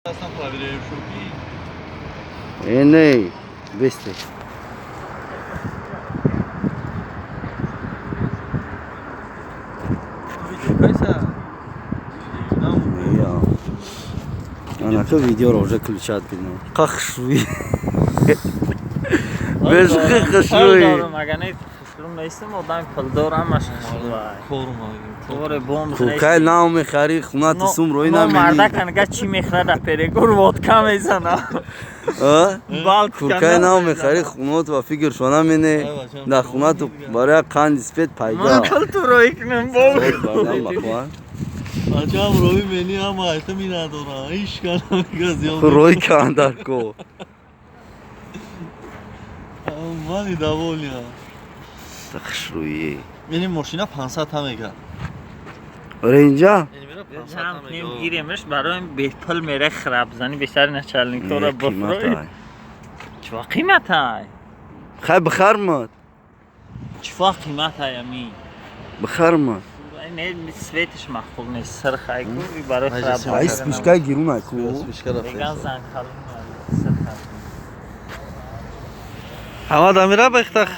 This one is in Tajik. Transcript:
Aslında проверяем шурки. Не, 200. Кайса? Она то видео уже включат бину. Как шуй. Без хашуй. Кукай нам мехари хунат сум рой нам. Марда канга чи мехрада перегур водка мезана. Кукай нам мехари хунат ва фигур шона мене. Да хунат баря кан спет пайда. Культура икнем бол. Бардам бахван. Acaba Robi beni ama item inadora. İş kanamigaz ya. Roy kandar ko. Mani davol ya. Так шуй. Benim maşina 500 تا میگه. Оренжа? هم نیم گیریمش برای بهتل میره خراب زنی بیشتر نچلنگ تو را بفروی چوا قیمت های؟ خیلی بخرمت چوا قیمت های امی؟ بخرمت نه سویتش مخفول نیست سر خیلی گوی برای خراب زنی ایس بیشکای گیرون ایکو بگن زن خلون سر خیلی Hamad Amira bektak.